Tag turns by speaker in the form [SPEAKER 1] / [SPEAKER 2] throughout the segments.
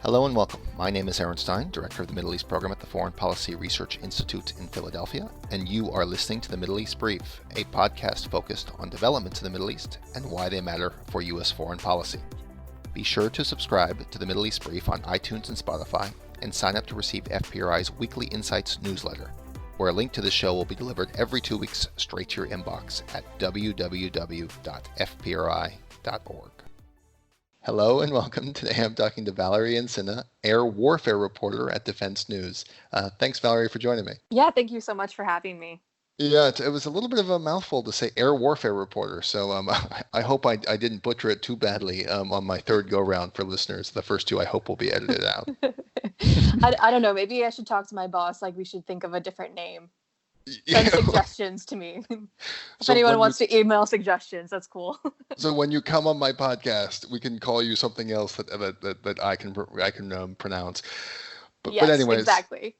[SPEAKER 1] Hello and welcome. My name is Aaron Stein, Director of the Middle East Program at the Foreign Policy Research Institute in Philadelphia, and you are listening to the Middle East Brief, a podcast focused on developments in the Middle East and why they matter for U.S. foreign policy. Be sure to subscribe to the Middle East Brief on iTunes and Spotify, and sign up to receive FPRI's Weekly Insights newsletter, where a link to the show will be delivered every 2 weeks straight to your inbox at www.fpri.org. Hello and welcome. Today I'm talking to Valerie Insinna, air warfare reporter at Defense News. Thanks, Valerie, for joining me.
[SPEAKER 2] Yeah, thank you so much for having me.
[SPEAKER 1] Yeah, it was a little bit of a mouthful to say air warfare reporter, so I hope I didn't butcher it too badly on my third go-round for listeners. The first two I hope will be edited out.
[SPEAKER 2] I don't know. Maybe I should talk to my boss. Like, we should think of a different name. Send suggestions to me. If anyone wants to email suggestions, that's cool.
[SPEAKER 1] So when you come on my podcast, we can call you something else that I can pronounce.
[SPEAKER 2] Yes,
[SPEAKER 1] but anyways,
[SPEAKER 2] exactly.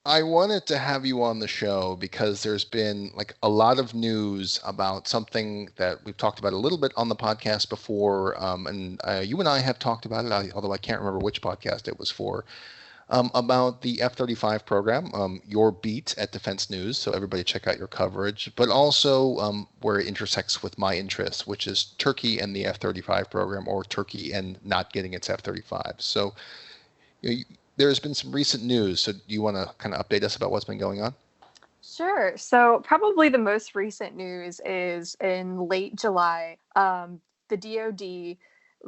[SPEAKER 1] I wanted to have you on the show because there's been like a lot of news about something that we've talked about a little bit on the podcast before, and you and I have talked about it, although I can't remember which podcast it was for. About the F-35 program, your beat at Defense News, so everybody check out your coverage, but also where it intersects with my interests, which is Turkey and the F-35 program, or Turkey and not getting its F-35. So there's been some recent news, so do you want to kind of update us about what's been going on?
[SPEAKER 2] Sure. So probably the most recent news is in late July, the DoD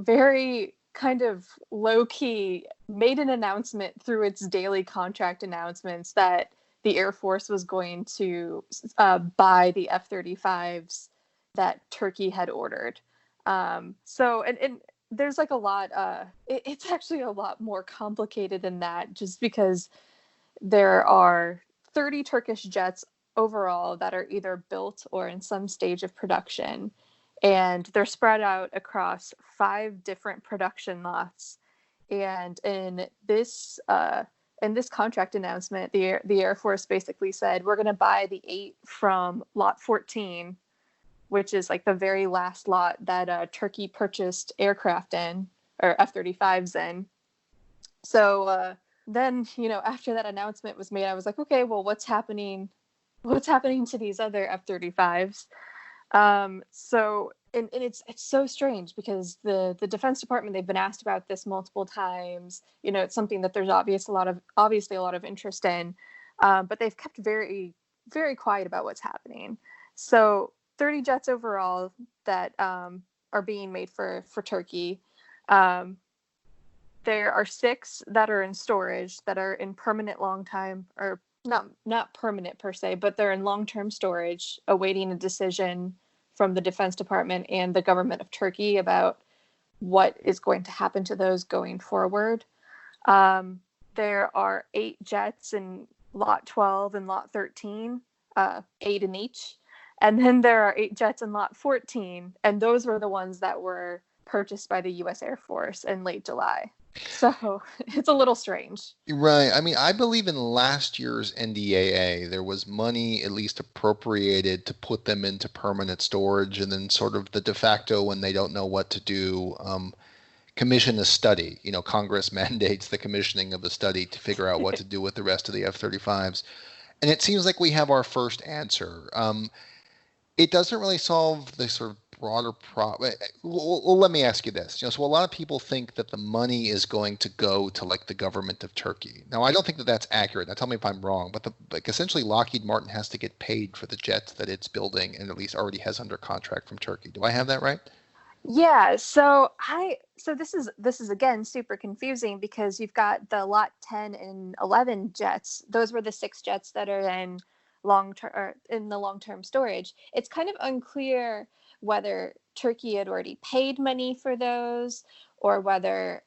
[SPEAKER 2] very kind of low-key made an announcement through its daily contract announcements that the Air Force was going to buy the F-35s that Turkey had ordered. So there's like a lot, it's actually a lot more complicated than that, just because there are 30 Turkish jets overall that are either built or in some stage of production. And they're spread out across 5 different production lots. And in this contract announcement, the Air Force basically said, we're going to buy the 8 from Lot 14, which is like the very last lot that Turkey purchased aircraft in, or F-35s in. So then, after that announcement was made, I was like, okay, well, what's happening to these other F-35s? So it's so strange because the Defense Department, they've been asked about this multiple times. It's something that there's obviously a lot of interest in, but they've kept very, very quiet about what's happening. So 30 jets overall that are being made for Turkey. There are 6 that are in storage, that are in permanent long-time, or not permanent per se, but they're in long-term storage, awaiting a decision from the Defense Department and the government of Turkey about what is going to happen to those going forward. There are 8 jets in Lot 12 and Lot 13, 8 in each. And then there are 8 jets in Lot 14, and those were the ones that were purchased by the U.S. Air Force in late July. So it's a little strange.
[SPEAKER 1] Right. I mean, I believe in last year's NDAA, there was money at least appropriated to put them into permanent storage, and then sort of the de facto, when they don't know what to do, commission a study. Congress mandates the commissioning of a study to figure out what to do with the rest of the F-35s. And it seems like we have our first answer. It doesn't really solve the sort of broader problem. Well, let me ask you this. So a lot of people think that the money is going to go to like the government of Turkey. Now, I don't think that that's accurate. Now, tell me if I'm wrong. But essentially, Lockheed Martin has to get paid for the jets that it's building, and at least already has under contract from Turkey. Do I have that right?
[SPEAKER 2] Yeah. So this is again super confusing because you've got the Lot 10 and 11 jets. Those were the 6 jets that are in the long-term storage. It's kind of unclear whether Turkey had already paid money for those, or whether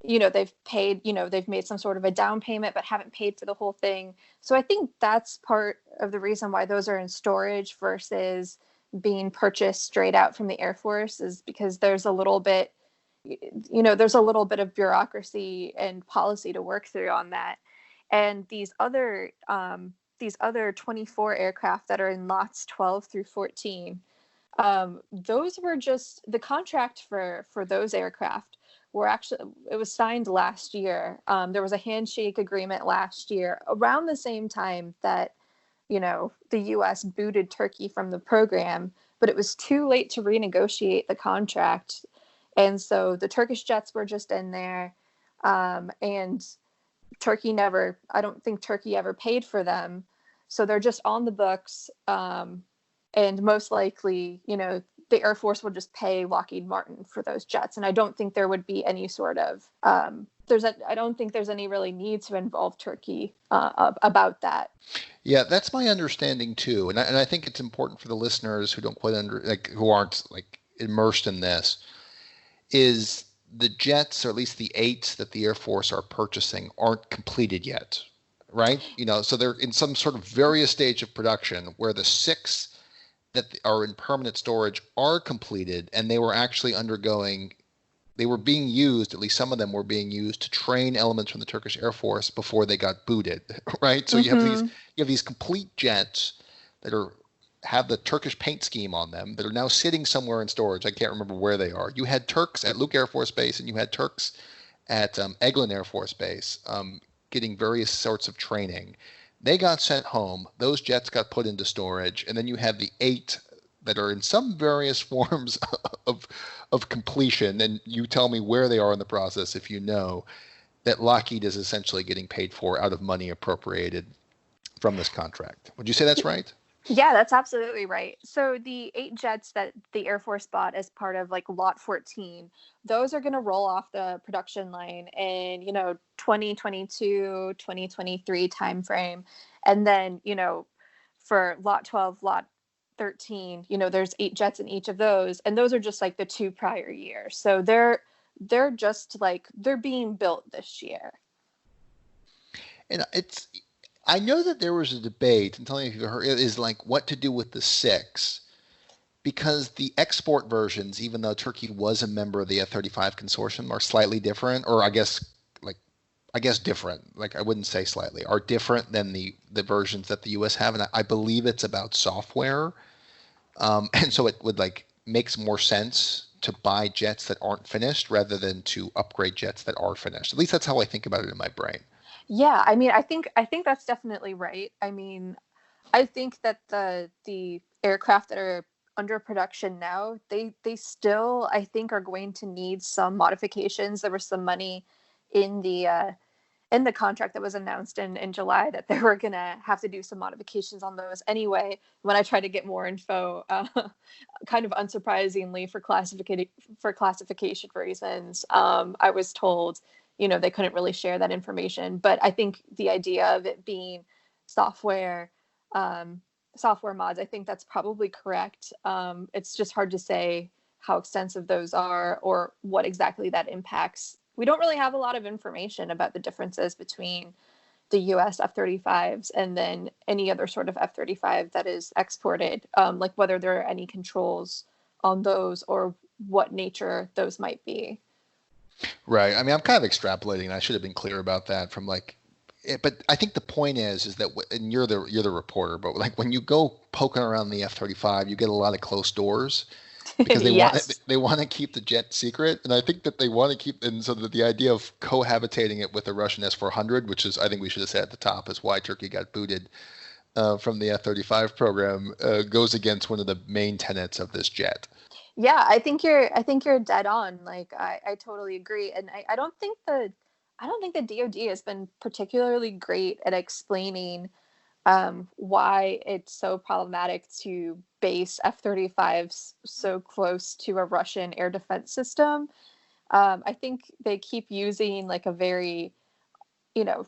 [SPEAKER 2] they've paid, they've made some sort of a down payment but haven't paid for the whole thing. So I think that's part of the reason why those are in storage versus being purchased straight out from the Air Force, is because there's a little bit of bureaucracy and policy to work through on that. And these other 24 aircraft that are in lots 12 through 14, Those were just the contract for those aircraft were actually, it was signed last year. There was a handshake agreement last year around the same time that, the US booted Turkey from the program, but it was too late to renegotiate the contract. And so the Turkish jets were just in there. And I don't think Turkey ever paid for them. So they're just on the books. And most likely, the Air Force will just pay Lockheed Martin for those jets. And I don't think there would be any sort of, I don't think there's any really need to involve Turkey about that.
[SPEAKER 1] Yeah, that's my understanding too, and I think it's important for the listeners who don't quite who aren't like immersed in this, is the jets, or at least the 8 that the Air Force are purchasing, aren't completed yet, right? So they're in some sort of various stage of production, where the 6 that are in permanent storage are completed, and they were actually they were being used, at least some of them were being used to train elements from the Turkish Air Force before they got booted, right? So
[SPEAKER 2] Mm-hmm.
[SPEAKER 1] you have these complete jets that have the Turkish paint scheme on them, that are now sitting somewhere in storage. I can't remember where they are. You had Turks at Luke Air Force Base, and you had Turks at Eglin Air Force Base, getting various sorts of training. They got sent home. Those jets got put into storage, and then you have the 8 that are in some various forms of completion. And you tell me where they are in the process if you know that Lockheed is essentially getting paid for out of money appropriated from this contract. Would you say that's right?
[SPEAKER 2] Yeah, that's absolutely right. So the 8 jets that the Air Force bought as part of like Lot 14, those are going to roll off the production line in, 2022, 2023 timeframe. And then, for Lot 12, Lot 13, there's 8 jets in each of those. And those are just like the 2 prior years. So they're just like, they're being built this year.
[SPEAKER 1] And I know that there was a debate, and tell me if you've heard, is like what to do with the 6, because the export versions, even though Turkey was a member of the F-35 consortium, are slightly different, or I guess different. Like, I wouldn't say slightly, are different than the versions that the U.S. have, and I believe it's about software, and so it would makes more sense to buy jets that aren't finished rather than to upgrade jets that are finished. At least that's how I think about it in my brain.
[SPEAKER 2] Yeah, I mean, I think that's definitely right. I mean, I think that the aircraft that are under production now, they still, I think, are going to need some modifications. There was some money in the contract that was announced in July that they were gonna have to do some modifications on those anyway. When I tried to get more info, kind of unsurprisingly for classification reasons, I was told, they couldn't really share that information. But I think the idea of it being software software mods, I think that's probably correct. It's just hard to say how extensive those are or what exactly that impacts. We don't really have a lot of information about the differences between the US F-35s and then any other sort of F-35 that is exported, like whether there are any controls on those or what nature those might be.
[SPEAKER 1] Right. I mean, I'm kind of extrapolating. I should have been clear about that from but I think the point is that, and you're the reporter, but like when you go poking around the F-35, you get a lot of closed doors because
[SPEAKER 2] Yes.
[SPEAKER 1] they want to keep the jet secret, and I think that they want to keep, and so that the idea of cohabitating it with the Russian S-400, which is, I think we should have said at the top, is why Turkey got booted from the F-35 program, goes against one of the main tenets of this jet.
[SPEAKER 2] Yeah, I think you're dead on. Like I totally agree. And I don't think the DoD has been particularly great at explaining why it's so problematic to base F-35s so close to a Russian air defense system. I think they keep using like a very, you know,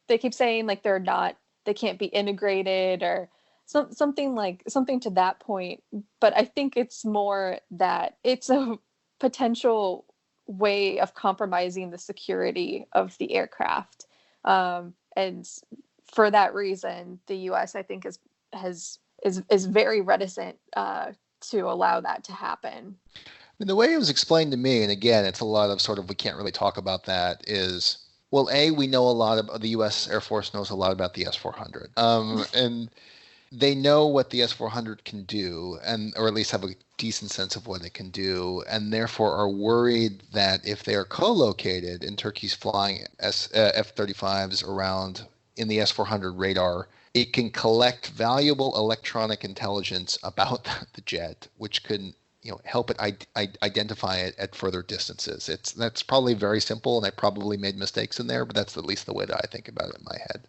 [SPEAKER 2] they keep saying like they can't be integrated or something to that point. But I think it's more that it's a potential way of compromising the security of the aircraft. And for that reason, the U.S. I think is very reticent to allow that to happen.
[SPEAKER 1] And the way it was explained to me, and again, it's a lot of sort of, we can't really talk about that, is, well, A, we know a lot of the U.S. Air Force knows a lot about the S-400. And they know what the S-400 can do, and or at least have a decent sense of what it can do, and therefore are worried that if they are co-located and Turkey's flying F-35s around in the S-400 radar, it can collect valuable electronic intelligence about the jet, which can help it identify it at further distances. That's probably very simple, and I probably made mistakes in there, but that's at least the way that I think about it in my head.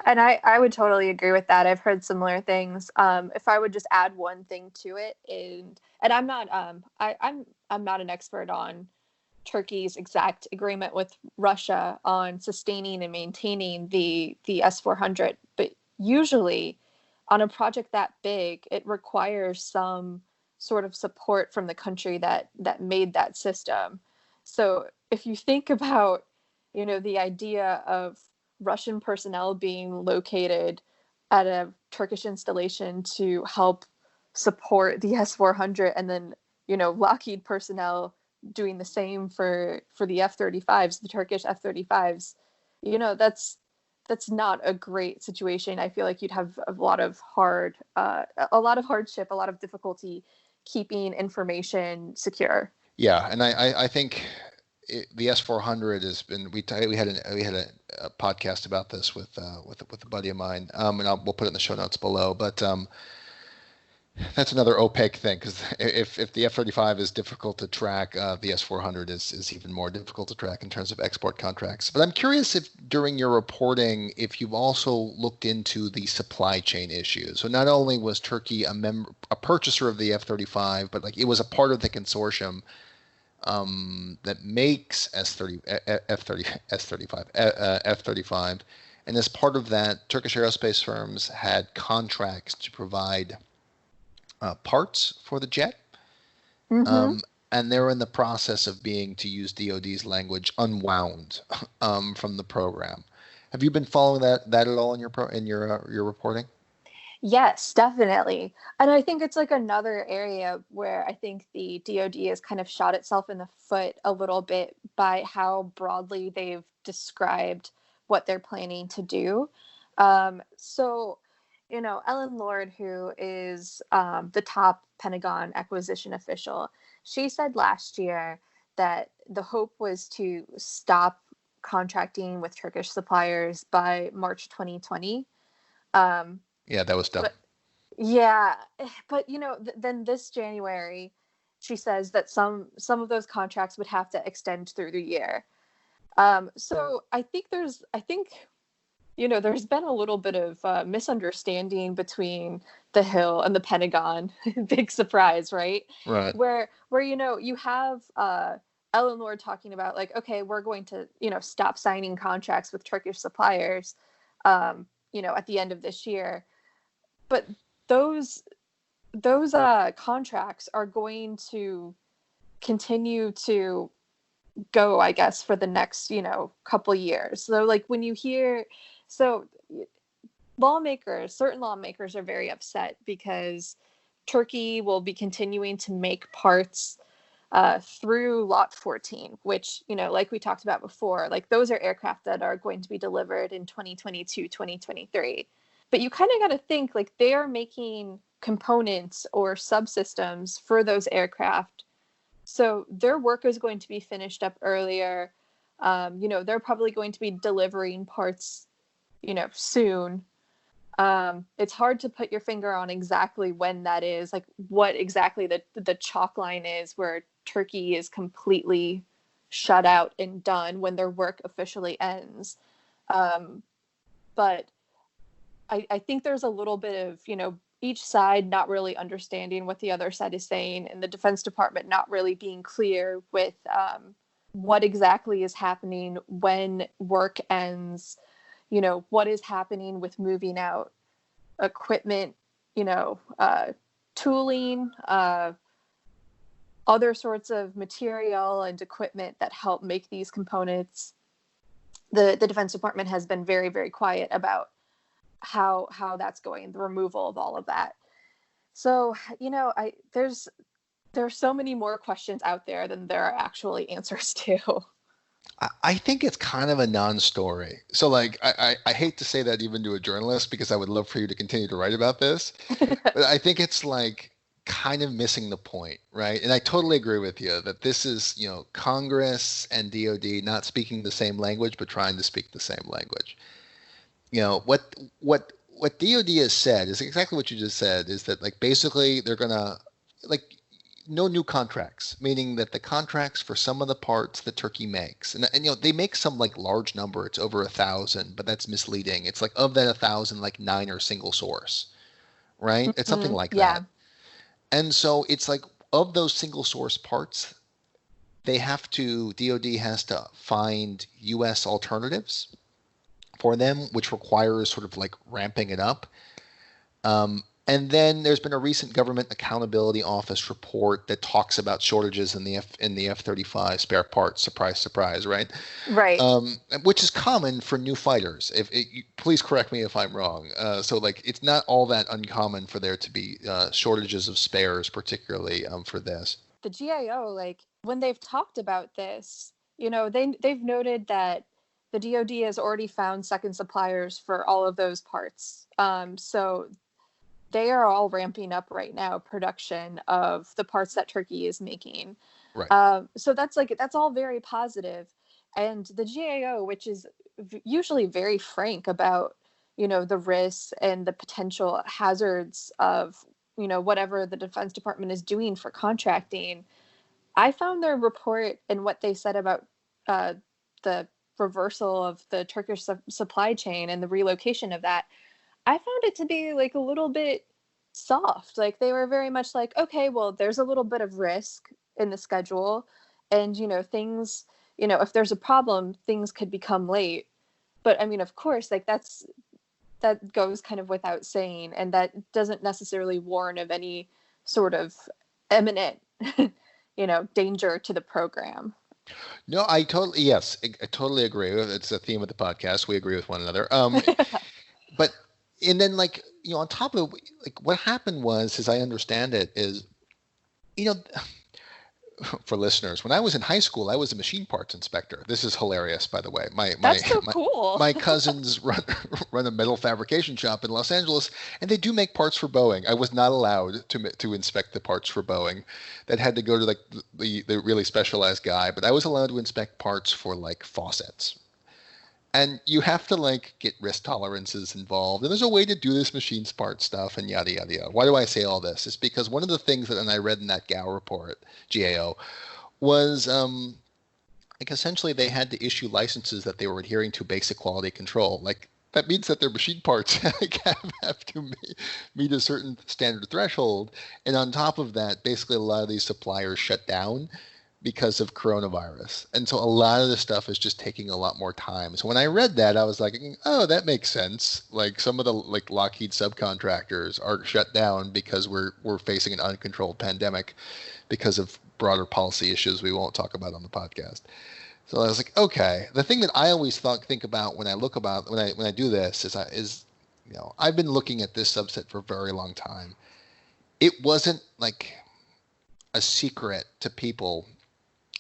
[SPEAKER 2] And I would totally agree with that. I've heard similar things. If I would just add one thing to it, and I'm not I'm not an expert on Turkey's exact agreement with Russia on sustaining and maintaining the S-400, but usually on a project that big, it requires some sort of support from the country that made that system. So if you think about, the idea of Russian personnel being located at a Turkish installation to help support the S-400, and then Lockheed personnel doing the same for the F-35s, the Turkish F-35s, that's not a great situation. I feel like you'd have a lot of hardship, a lot of difficulty keeping information secure.
[SPEAKER 1] Yeah, and I think the S-400 has been. We had a podcast about this with a buddy of mine, and we'll put it in the show notes below. But that's another opaque thing, because if the F-35 is difficult to track, the S-400 is even more difficult to track in terms of export contracts. But I'm curious if during your reporting, if you've also looked into the supply chain issues. So not only was Turkey a purchaser of the F-35, but like it was a part of the consortium that makes F-35, and as part of that, Turkish aerospace firms had contracts to provide parts for the jet,
[SPEAKER 2] Mm-hmm.
[SPEAKER 1] and they're in the process of being, to use DoD's language, unwound from the program. Have you been following that at all in your reporting?
[SPEAKER 2] Yes, definitely. And I think it's like another area where I think the DoD has kind of shot itself in the foot a little bit by how broadly they've described what they're planning to do. So, Ellen Lord, who is the top Pentagon acquisition official, she said last year that the hope was to stop contracting with Turkish suppliers by March 2020. Um,
[SPEAKER 1] Yeah, that was dumb.
[SPEAKER 2] but yeah, but then this January, she says that some of those contracts would have to extend through the year. So I think there's been a little bit of misunderstanding between the Hill and the Pentagon. Big surprise, right?
[SPEAKER 1] Right.
[SPEAKER 2] Where you have Ellen Lord talking about, like, okay, we're going to stop signing contracts with Turkish suppliers, at the end of this year, but those contracts are going to continue to go, I guess, for the next couple years. So like when you hear, so certain lawmakers are very upset because Turkey will be continuing to make parts through Lot 14, which, like we talked about before, like those are aircraft that are going to be delivered in 2022, 2023. But you kind of got to think, like, they are making components or subsystems for those aircraft. So their work is going to be finished up earlier. They're probably going to be delivering parts, soon. It's hard to put your finger on exactly when that is, like what exactly the chalk line is where Turkey is completely shut out and done when their work officially ends. But I think there's a little bit of, each side not really understanding what the other side is saying, and the Defense Department not really being clear with what exactly is happening when work ends, what is happening with moving out equipment, tooling, other sorts of material and equipment that help make these components. The Defense Department has been very, very quiet about how that's going, the removal of all of that. So, there's so many more questions out there than there are actually answers to.
[SPEAKER 1] I think it's kind of a non-story. So like I hate to say that even to a journalist because I would love for you to continue to write about this, but I think it's like kind of missing the point, right? And I totally agree with you that this is, Congress and DOD not speaking the same language but trying to speak the same language. What DOD has said is exactly what you just said, is that like basically they're gonna like no new contracts, meaning that the contracts for some of the parts that Turkey makes, and they make some like large number, it's over 1,000, but that's misleading. It's like of that 1,000, like nine are single source, right? It's something like
[SPEAKER 2] Yeah.
[SPEAKER 1] that. And so it's like of those single source parts, DoD has to find US alternatives for them, which requires sort of like ramping it up. And then there's been a recent Government Accountability Office report that talks about shortages in the F-35 spare parts. Surprise, surprise, right?
[SPEAKER 2] Right.
[SPEAKER 1] Which is common for new fighters. Please correct me if I'm wrong. So like it's not all that uncommon for there to be shortages of spares, particularly for this.
[SPEAKER 2] The GAO, like when they've talked about this, they've noted that the DoD has already found second suppliers for all of those parts. So they are all ramping up right now production of the parts that Turkey is making.
[SPEAKER 1] Right.
[SPEAKER 2] So that's all very positive. And the GAO, which is usually very frank about, the risks and the potential hazards of, whatever the Defense Department is doing for contracting. I found their report and what they said about uh, the reversal of the Turkish supply chain and the relocation of that. I found it to be like a little bit soft. Like they were very much like, okay, well, there's a little bit of risk in the schedule, and things, if there's a problem, things could become late. But I mean, of course, like that goes kind of without saying, and that doesn't necessarily warn of any sort of imminent, danger to the program.
[SPEAKER 1] No, yes, I totally agree. It's a theme of the podcast. We agree with one another. But and then like on top of like what happened was, as I understand it, is you know for listeners, when I was in high school, I was a machine parts inspector. This is hilarious, by the way. My my
[SPEAKER 2] That's so
[SPEAKER 1] my,
[SPEAKER 2] cool.
[SPEAKER 1] my cousins run a metal fabrication shop in Los Angeles, and they do make parts for Boeing. I was not allowed to inspect the parts for Boeing. That had to go to like the really specialized guy, but I was allowed to inspect parts for like faucets, and you have to like get risk tolerances involved, and there's a way to do this machine part stuff and yada yada yada. Why do I say all this? It's because one of the things that, and I read in that GAO was like essentially they had to issue licenses that they were adhering to basic quality control. Like that means that their machine parts have to meet a certain standard threshold, and on top of that, basically a lot of these suppliers shut down because of coronavirus. And so a lot of the stuff is just taking a lot more time. So when I read that, I was like, oh, that makes sense. Like some of the like Lockheed subcontractors are shut down because we're facing an uncontrolled pandemic because of broader policy issues we won't talk about on the podcast. So I was like, okay. The thing that I always think about when I do this is I've been looking at this subset for a very long time. It wasn't like a secret to people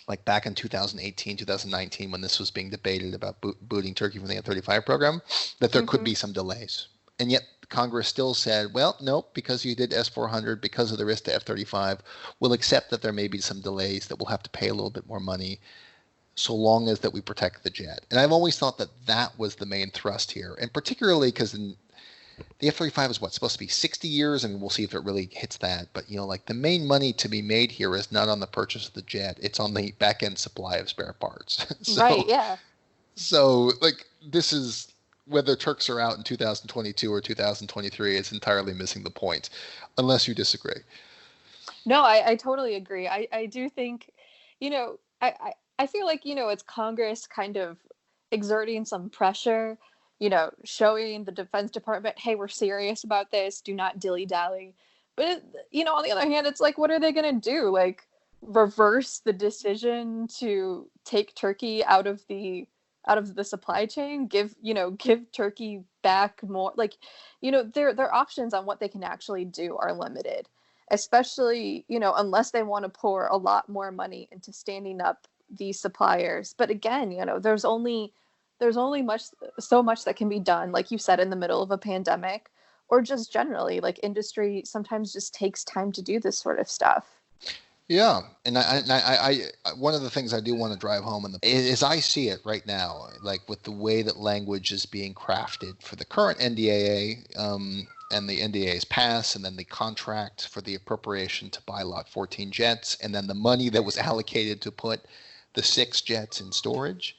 [SPEAKER 1] like back in 2018, 2019, when this was being debated about booting Turkey from the F-35 program, that there could be some delays. And yet Congress still said, well, no, because you did S-400, because of the risk to F-35, we'll accept that there may be some delays, that we'll have to pay a little bit more money, so long as that we protect the jet. And I've always thought that that was the main thrust here, and particularly because the F-35 is supposed to be 60 years. I mean, we'll see if it really hits that. But, like the main money to be made here is not on the purchase of the jet. It's on the back end supply of spare parts.
[SPEAKER 2] Right, yeah.
[SPEAKER 1] So, like, this is whether Turks are out in 2022 or 2023, it's entirely missing the point, unless you disagree.
[SPEAKER 2] No, I totally agree. I do think, I feel like, it's Congress kind of exerting some pressure, showing the Defense Department, hey, we're serious about this. Do not dilly-dally. But, on the other hand, it's like, what are they going to do? Like, reverse the decision to take Turkey out of the supply chain, give Turkey back more, like, their options on what they can actually do are limited, especially, unless they want to pour a lot more money into standing up these suppliers. But again, there's only so much that can be done, like you said, in the middle of a pandemic, or just generally, like industry sometimes just takes time to do this sort of stuff.
[SPEAKER 1] Yeah, and one of the things I do want to drive home is I see it right now, like with the way that language is being crafted for the current NDAA, and the NDAA's pass, and then the contract for the appropriation to buy Lot 14 jets, and then the money that was allocated to put the 6 jets in storage.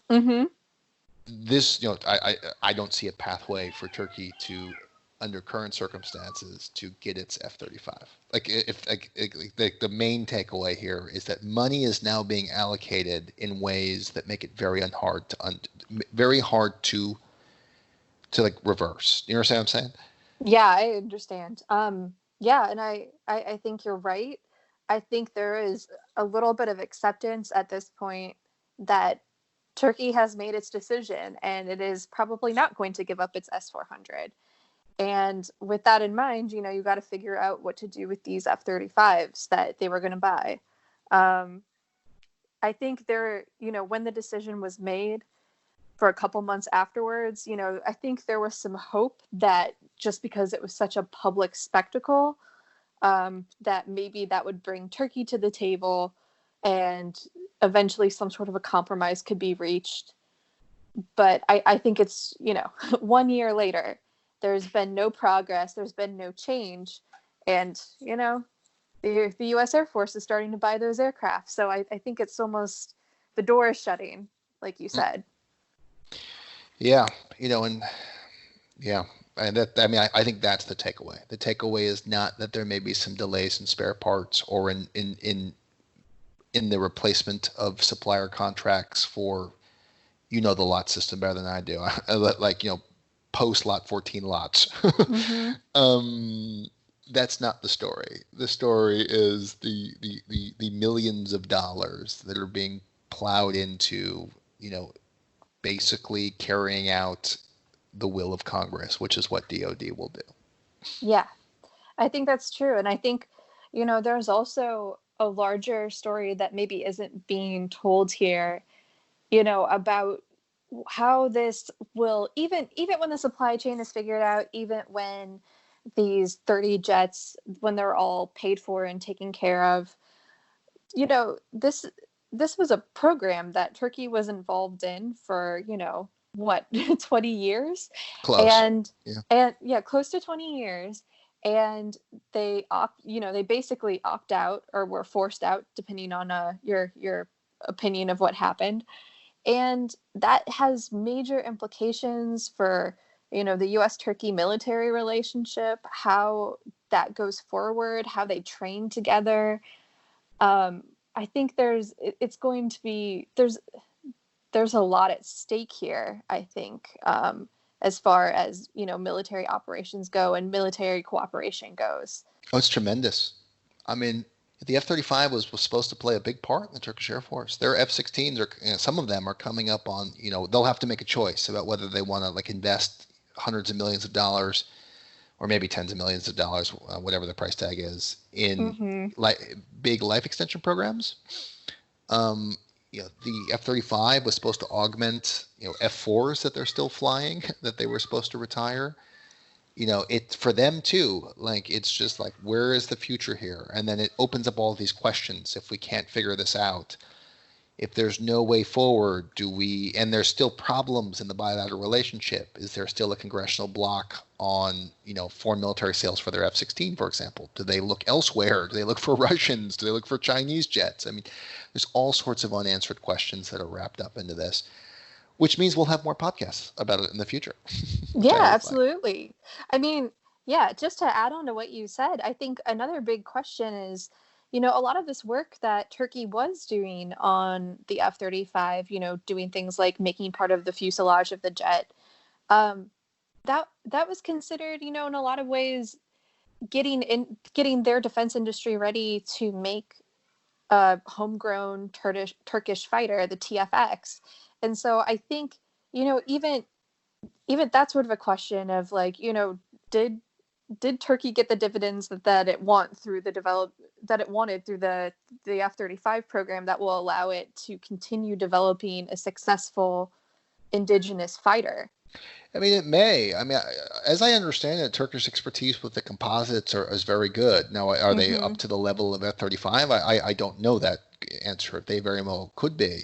[SPEAKER 2] Mm-hmm.
[SPEAKER 1] This, I don't see a pathway for Turkey to, under current circumstances, to get its F-35. Like, if the main takeaway here is that money is now being allocated in ways that make it very hard to like reverse. You understand what I'm saying?
[SPEAKER 2] Yeah, I understand. Yeah, and I think you're right. I think there is a little bit of acceptance at this point that Turkey has made its decision, and it is probably not going to give up its S-400. And with that in mind, you got to figure out what to do with these F-35s that they were going to buy. I think when the decision was made for a couple months afterwards, I think there was some hope that just because it was such a public spectacle, that maybe that would bring Turkey to the table and eventually some sort of a compromise could be reached. But I think it's, 1 year later, there's been no progress, there's been no change. And, the U.S. Air Force is starting to buy those aircraft. So I think it's almost, the door is shutting, like you said.
[SPEAKER 1] Yeah, and yeah, and I think that's the takeaway. The takeaway is not that there may be some delays in spare parts or in the replacement of supplier contracts for, the lot system better than I do. Like, post lot 14 lots. Mm-hmm. That's not the story. The story is the millions of dollars that are being plowed into, basically carrying out the will of Congress, which is what DOD will do.
[SPEAKER 2] Yeah, I think that's true. And I think, there's also a larger story that maybe isn't being told here, about how this will, even when the supply chain is figured out, even when these 30 jets, when they're all paid for and taken care of, this was a program that Turkey was involved in for, what, 20 years?
[SPEAKER 1] Close.
[SPEAKER 2] And yeah, close to 20 years. And they they basically opt out, or were forced out, depending on your opinion of what happened. And that has major implications for, the U.S.-Turkey military relationship, how that goes forward, how they train together. I think it's going to be, there's a lot at stake here, I think, as far as, military operations go and military cooperation goes.
[SPEAKER 1] Oh, it's tremendous. I mean, the F-35 was supposed to play a big part in the Turkish Air Force. Their F-16s are, some of them are coming up on, they'll have to make a choice about whether they want to like invest hundreds of millions of dollars, or maybe tens of millions of dollars, whatever the price tag is, in big life extension programs. The F-35 was supposed to augment, F-4s that they're still flying that they were supposed to retire. It for them too, like, it's just like, where is the future here? And then it opens up all these questions. If we can't figure this out, if there's no way forward, and there's still problems in the bilateral relationship, is there still a congressional block on, foreign military sales for their F-16, for example? Do they look elsewhere? Do they look for Russians? Do they look for Chinese jets? I mean, there's all sorts of unanswered questions that are wrapped up into this, which means we'll have more podcasts about it in the future.
[SPEAKER 2] Yeah, absolutely. I mean, yeah, just to add on to what you said, I think another big question is, a lot of this work that Turkey was doing on the F-35, doing things like making part of the fuselage of the jet, that was considered, in a lot of ways, getting their defense industry ready to make a homegrown Turkish fighter, the TFX. And so I think, even that's sort of a question of, like, did did Turkey get the dividends that it wanted through the F-35 program that will allow it to continue developing a successful indigenous fighter?
[SPEAKER 1] I mean, it may. I mean, as I understand it, Turkish expertise with the composites is very good. Now, are they
[SPEAKER 2] Mm-hmm.
[SPEAKER 1] up to the level of F-35? I don't know that answer. They very well could be.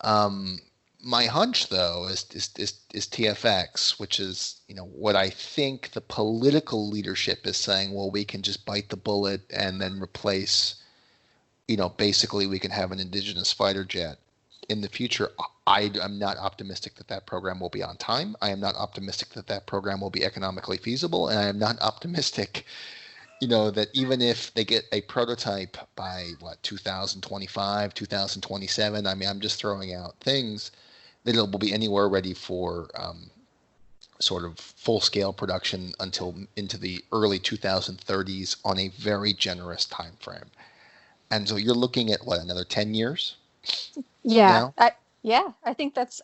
[SPEAKER 1] Um, my hunch, though, is TFX, which is, what I think the political leadership is saying. Well, we can just bite the bullet and then replace. Basically, we can have an indigenous fighter jet in the future. I am not optimistic that that program will be on time. I am not optimistic that that program will be economically feasible, and I am not optimistic, that even if they get a prototype by 2025, 2027. I mean, I'm just throwing out things that it will be anywhere ready for sort of full-scale production until into the early 2030s on a very generous time frame. And so you're looking at another 10 years
[SPEAKER 2] Yeah,
[SPEAKER 1] now?
[SPEAKER 2] I think that's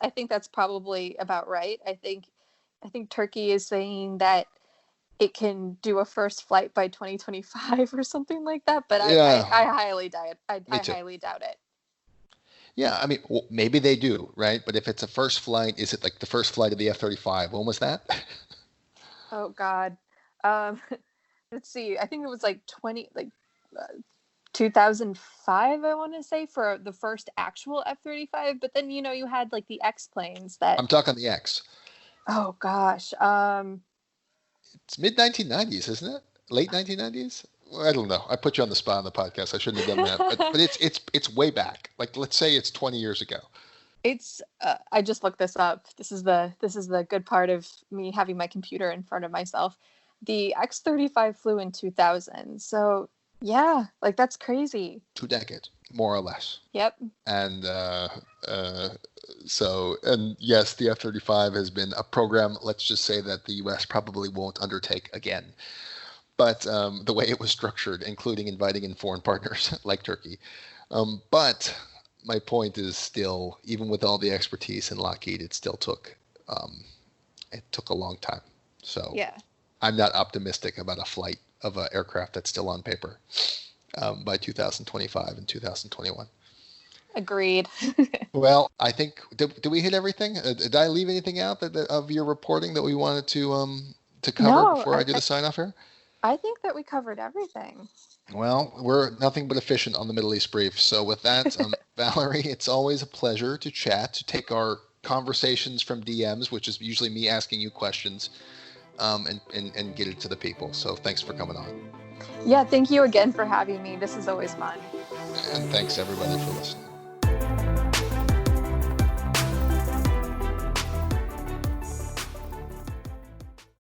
[SPEAKER 2] probably about right. I think Turkey is saying that it can do a first flight by 2025 or something like that, but
[SPEAKER 1] Yeah,
[SPEAKER 2] I highly doubt it.
[SPEAKER 1] me
[SPEAKER 2] I
[SPEAKER 1] too.
[SPEAKER 2] highly doubt it.
[SPEAKER 1] Yeah, I mean, well, maybe they do, right? But if it's a first flight, is it like the first flight of the F-35? When was that?
[SPEAKER 2] Oh God. Um, let's see. I think it was like 2005, I want to say, for the first actual F-35, but then you had like the X planes that.
[SPEAKER 1] I'm talking the X.
[SPEAKER 2] Oh gosh.
[SPEAKER 1] It's mid 1990s, isn't it? Late 1990s? Well, I don't know. I put you on the spot on the podcast. I shouldn't have done that. But it's way back. Like, let's say it's 20 years ago.
[SPEAKER 2] It's I just looked this up. This is the good part of me having my computer in front of myself. The X-35 flew in 2000. So, yeah, like that's crazy.
[SPEAKER 1] 2 decades, more or less.
[SPEAKER 2] Yep.
[SPEAKER 1] And uh, and yes, the F-35 has been a program. Let's just say that the U.S. probably won't undertake again. But the way it was structured, including inviting in foreign partners like Turkey. But my point is still, even with all the expertise in Lockheed, it took a long time. So
[SPEAKER 2] Yeah.
[SPEAKER 1] I'm not optimistic about a flight of an aircraft that's still on paper by 2025 and 2021.
[SPEAKER 2] Agreed.
[SPEAKER 1] Well, I think did we hit everything? Did I leave anything out of your reporting that we wanted to cover
[SPEAKER 2] No,
[SPEAKER 1] before I do the sign off here?
[SPEAKER 2] I think that we covered everything.
[SPEAKER 1] Well, we're nothing but efficient on the Middle East Brief. So with that, Valerie, it's always a pleasure to chat, to take our conversations from DMs, which is usually me asking you questions, and get it to the people. So thanks for coming on.
[SPEAKER 2] Yeah, thank you again for having me. This is always fun.
[SPEAKER 1] And thanks everybody for listening.